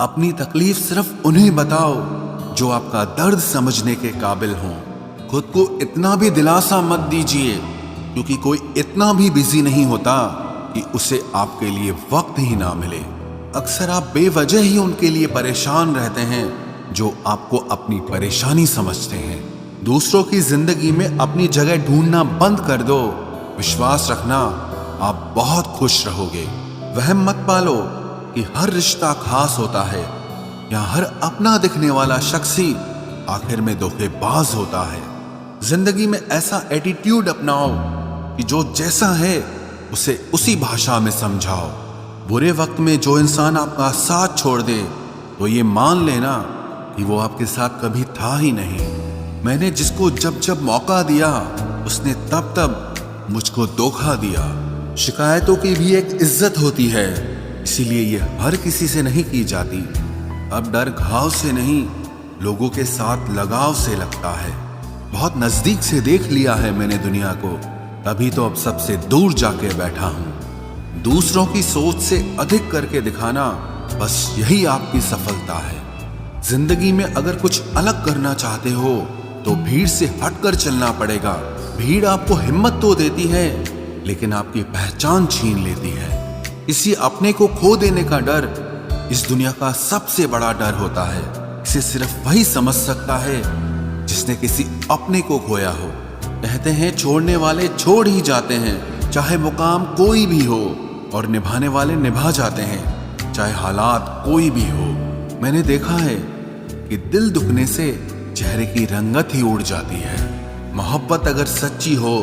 अपनी तकलीफ सिर्फ उन्हें बताओ जो आपका दर्द समझने के काबिल हों। खुद को इतना भी दिलासा मत दीजिए, क्योंकि कोई इतना भी बिजी नहीं होता कि उसे आपके लिए वक्त ही ना मिले। अक्सर आप बेवजह ही उनके लिए परेशान रहते हैं जो आपको अपनी परेशानी समझते हैं। दूसरों की जिंदगी में अपनी जगह ढूंढना बंद कर दो। विश्वास रखना, आप बहुत खुश रहोगे। वहम मत पालो कि हर रिश्ता खास होता है या हर अपना दिखने वाला शख्स ही आखिर में धोखेबाज होता है। जिंदगी में ऐसा एटीट्यूड अपनाओ कि जो जैसा है उसे उसी भाषा में समझाओ। बुरे वक्त में जो इंसान आपका साथ छोड़ दे तो ये मान लेना कि वो आपके साथ कभी था ही नहीं। मैंने जिसको जब जब मौका दिया उसने तब तब मुझको धोखा दिया। शिकायतों की भी एक इज्जत होती है, इसीलिए ये हर किसी से नहीं की जाती। अब डर घाव से नहीं, लोगों के साथ लगाव से लगता है। बहुत नजदीक से देख लिया है मैंने दुनिया को, तभी तो अब सबसे दूर जाके बैठा हूं। दूसरों की सोच से अधिक करके दिखाना, बस यही आपकी सफलता है। जिंदगी में अगर कुछ अलग करना चाहते हो तो भीड़ से हटकर चलना पड़ेगा। भीड़ आपको हिम्मत तो देती है, लेकिन आपकी पहचान छीन लेती है। किसी अपने को खो देने का डर इस दुनिया का सबसे बड़ा डर होता है। इसे सिर्फ वही समझ सकता है जिसने किसी अपने को खोया हो। कहते हैं छोड़ने वाले छोड़ ही जाते हैं, चाहे मुकाम कोई भी हो, और निभाने वाले निभा जाते हैं, चाहे हालात कोई भी हो। मैंने देखा है कि दिल दुखने से चेहरे की रंगत ही उड़ जाती है। मोहब्बत अगर सच्ची हो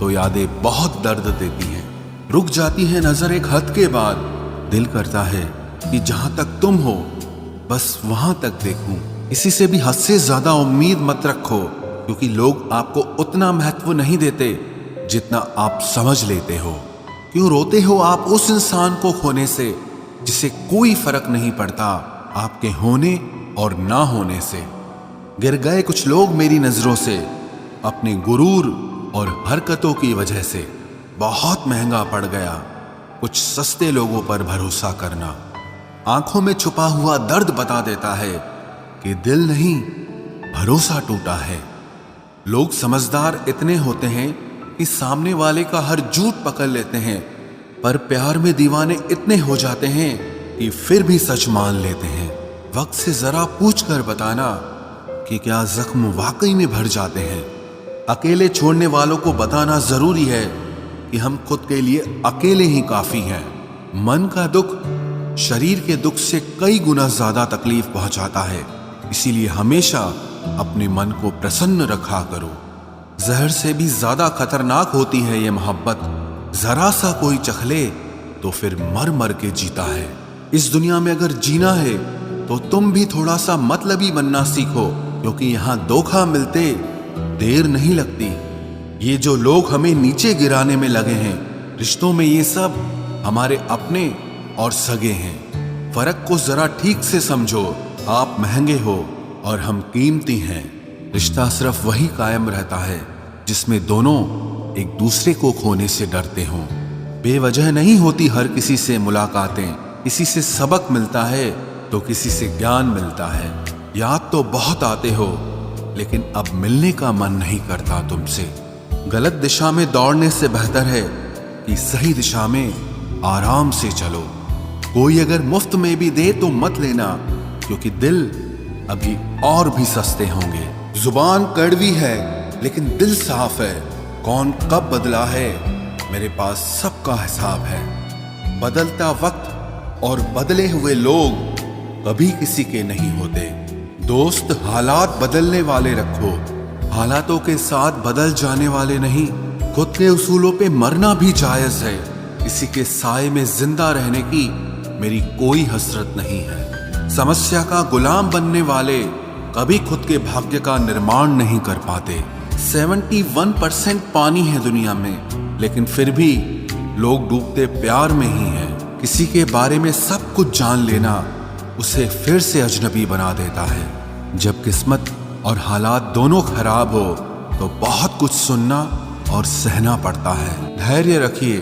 तो यादें बहुत दर्द देती हैं। रुक जाती है नजर एक हद के बाद। दिल करता है कि जहां तक तुम हो बस वहां तक देखूं। किसी से भी हद से ज्यादा उम्मीद मत रखो, क्योंकि लोग आपको उतना महत्व नहीं देते जितना आप समझ लेते हो। क्यों रोते हो आप उस इंसान को खोने से जिसे कोई फर्क नहीं पड़ता आपके होने और ना होने से। गिर गए कुछ लोग मेरी नजरों से अपने गुरूर और हरकतों की वजह से। बहुत महंगा पड़ गया कुछ सस्ते लोगों पर भरोसा करना। आंखों में छुपा हुआ दर्द बता देता है कि दिल नहीं, भरोसा टूटा है। लोग समझदार इतने होते हैं कि सामने वाले का हर झूठ पकड़ लेते हैं, पर प्यार में दीवाने इतने हो जाते हैं कि फिर भी सच मान लेते हैं। वक्त से जरा पूछ कर बताना कि क्या जख्म वाकई में भर जाते हैं। अकेले छोड़ने वालों को बताना जरूरी है कि हम खुद के लिए अकेले ही काफी हैं। मन का दुख शरीर के दुख से कई गुना ज्यादा तकलीफ पहुंचाता है, इसीलिए हमेशा अपने मन को प्रसन्न रखा करो। जहर से भी ज्यादा खतरनाक होती है ये मोहब्बत। जरा सा कोई चखले तो फिर मर मर के जीता है। इस दुनिया में अगर जीना है तो तुम भी थोड़ा सा मतलबी बनना सीखो, क्योंकि यहां धोखा मिलते देर नहीं लगती। ये जो लोग हमें नीचे गिराने में लगे हैं, रिश्तों में ये सब हमारे अपने और सगे हैं। फर्क को जरा ठीक से समझो। आप महंगे हो और हम कीमती हैं। रिश्ता सिर्फ वही कायम रहता है जिसमें दोनों एक दूसरे को खोने से डरते हों। बेवजह नहीं होती हर किसी से मुलाकातें। किसी से सबक मिलता है तो किसी से ज्ञान मिलता है। याद तो बहुत आते हो, लेकिन अब मिलने का मन नहीं करता तुमसे। गलत दिशा में दौड़ने से बेहतर है कि सही दिशा में आराम से चलो। कोई अगर मुफ्त में भी दे तो मत लेना, क्योंकि दिल अभी और भी सस्ते होंगे। जुबान कड़वी है लेकिन दिल साफ है। कौन कब बदला है मेरे पास सबका हिसाब है। बदलता वक्त और बदले हुए लोग कभी किसी के नहीं होते। दोस्त हालात बदलने वाले रखो, हालातों के साथ बदल जाने वाले नहीं। खुद के उसूलों पे मरना भी जायज है। किसी के साए में जिंदा रहने की मेरी कोई हसरत नहीं है। समस्या का गुलाम बनने वाले कभी खुद के भाग्य का निर्माण नहीं कर पाते। 71% पानी है दुनिया में, लेकिन फिर भी लोग डूबते प्यार में ही हैं। किसी के बारे में सब कुछ जान लेना उसे फिर से अजनबी बना देता है। जब किस्मत और हालात दोनों खराब हो तो बहुत कुछ सुनना और सहना पड़ता है। धैर्य रखिए।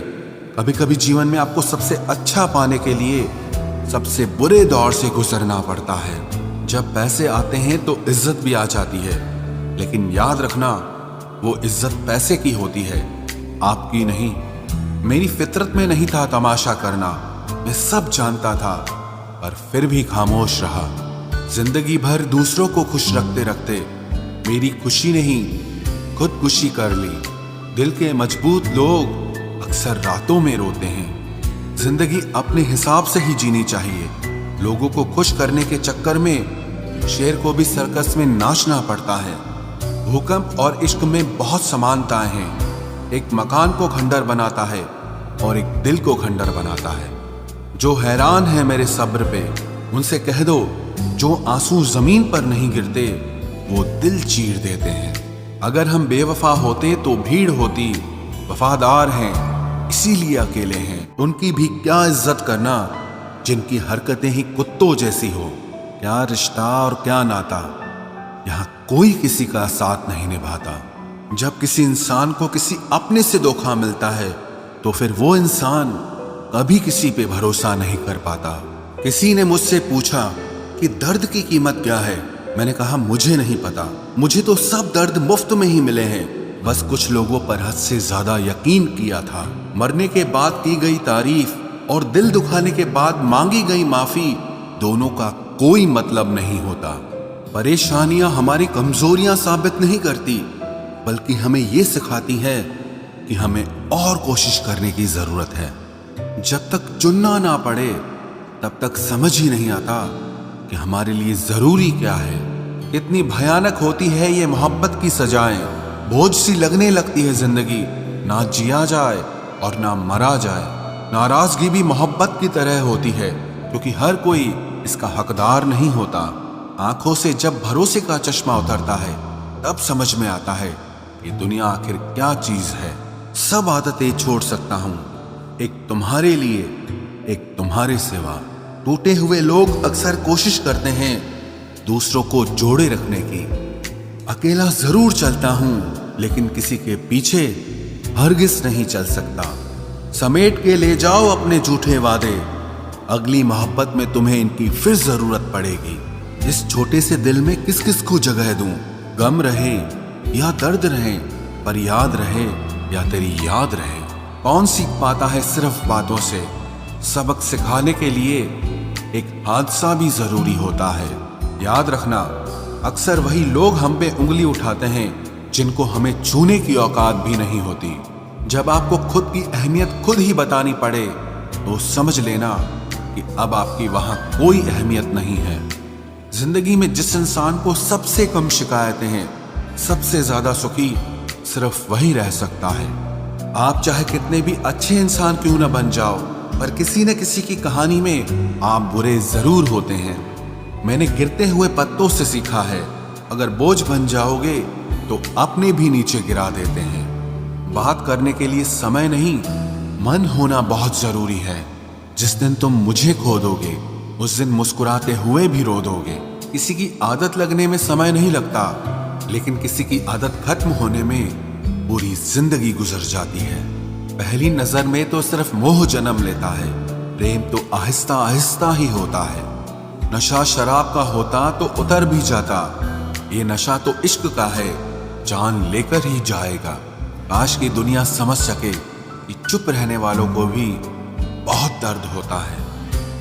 कभी कभी जीवन में आपको सबसे अच्छा पाने के लिए सबसे बुरे दौर से गुजरना पड़ता है। जब पैसे आते हैं तो इज्जत भी आ जाती है, लेकिन याद रखना वो इज्जत पैसे की होती है, आपकी नहीं। मेरी फितरत में नहीं था तमाशा करना, मैं सब जानता था, पर फिर भी खामोश रहा। जिंदगी भर दूसरों को खुश रखते रखते मेरी खुशी नहीं खुदकुशी कर ली। दिल के मजबूत लोग अक्सर रातों में रोते हैं। जिंदगी अपने हिसाब से ही जीनी चाहिए। लोगों को खुश करने के चक्कर में शेर को भी सर्कस में नाचना पड़ता है। भूकंप और इश्क में बहुत समानताएं हैं। एक मकान को खंडर बनाता है और एक दिल को खंडर बनाता है। जो हैरान है मेरे सब्र पे, उनसे कह दो जो आंसू जमीन पर नहीं गिरते वो दिल चीर देते हैं। अगर हम बेवफा होते तो भीड़ होती, वफादार हैं इसीलिए अकेले हैं। उनकी भी क्या इज्जत करना जिनकी हरकतें ही कुत्तों जैसी हो। क्या रिश्ता और क्या नाता, यहाँ कोई किसी का साथ नहीं निभाता। जब किसी इंसान को किसी अपने से धोखा मिलता है तो फिर वो इंसान कभी किसी पे भरोसा नहीं कर पाता। किसी ने मुझसे पूछा कि दर्द की कीमत क्या है। मैंने कहा मुझे नहीं पता, मुझे तो सब दर्द मुफ्त में ही मिले हैं। बस कुछ लोगों पर हद से ज्यादा यकीन किया था। मरने के बाद की गई तारीफ और दिल दुखाने के बाद मांगी गई माफी, दोनों का कोई मतलब नहीं होता। परेशानियां हमारी कमजोरियां साबित नहीं करती, बल्कि हमें ये सिखाती है कि हमें और कोशिश करने की जरूरत है। जब तक चुनना ना पड़े तब तक समझ ही नहीं आता कि हमारे लिए जरूरी क्या है। कितनी भयानक होती है ये मोहब्बत की सजाएं। बोझ सी लगने लगती है जिंदगी, ना जिया जाए और ना मरा जाए। नाराजगी भी मोहब्बत की तरह होती है, क्योंकि हर कोई इसका हकदार नहीं होता। आंखों से जब भरोसे का चश्मा उतरता है तब समझ में आता है कि दुनिया आखिर क्या चीज है। सब आदतें छोड़ सकता हूं, एक तुम्हारे लिए, एक तुम्हारे सिवा। टूटे हुए लोग अक्सर कोशिश करते हैं दूसरों को जोड़े रखने की। अकेला जरूर चलता हूं, लेकिन किसी के पीछे हरगिज नहीं चल सकता। समेट के ले जाओ अपने झूठे वादे, अगली मोहब्बत में तुम्हें इनकी फिर जरूरत पड़ेगी। इस छोटे से दिल में किस किस को जगह दूं? गम रहे या दर्द रहे, पर याद रहे या तेरी याद रहे। कौन सीख पाता है सिर्फ बातों से? सबक सिखाने के लिए एक हादसा भी जरूरी होता है। याद रखना, अक्सर वही लोग हम पे उंगली उठाते हैं जिनको हमें छूने की औकात भी नहीं होती। जब आपको खुद की अहमियत खुद ही बतानी पड़े तो समझ लेना कि अब आपकी वहां कोई अहमियत नहीं है। जिंदगी में जिस इंसान को सबसे कम शिकायतें हैं, सबसे ज्यादा सुखी सिर्फ वही रह सकता है। आप चाहे कितने भी अच्छे इंसान क्यों न बन जाओ, पर किसी न किसी की कहानी में आप बुरे जरूर होते हैं। मैंने गिरते हुए पत्तों से सीखा है, अगर बोझ बन जाओगे तो अपने भी नीचे गिरा देते हैं। बात करने के लिए समय नहीं, मन होना बहुत जरूरी है। जिस दिन तुम मुझे खो दोगे उस दिन मुस्कुराते हुए भी रो दोगे। किसी की आदत लगने में समय नहीं लगता, लेकिन किसी की आदत खत्म होने में पूरी जिंदगी गुजर जाती है। पहली नजर में तो सिर्फ मोह जन्म लेता है, प्रेम तो आहिस्ता आहिस्ता ही होता है। नशा शराब का होता तो उतर भी जाता, ये नशा तो इश्क का है, जान लेकर ही जाएगा। काश की दुनिया समझ सके कि चुप रहने वालों को भी बहुत दर्द होता है।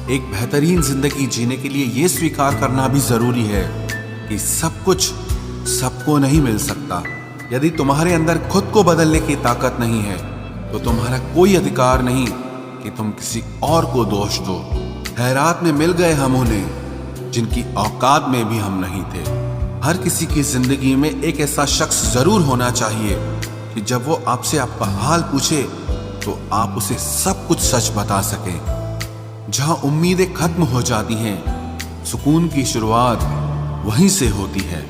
एक बेहतरीन जिंदगी जीने के लिए ये स्वीकार करना भी जरूरी है कि सब कुछ सबको नहीं मिल सकता। यदि तुम्हारे अंदर खुद को बदलने की ताकत नहीं है तो तुम्हारा कोई अधिकार नहीं कि तुम किसी और को दोष दो। खैरात में मिल गए हम उन्हें जिनकी औकात में भी हम नहीं थे। हर किसी की जिंदगी में एक ऐसा शख्स जरूर होना चाहिए कि जब वो आपसे आपका हाल पूछे तो आप उसे सब कुछ सच बता सकें। जहां उम्मीदें खत्म हो जाती हैं, सुकून की शुरुआत वहीं से होती है।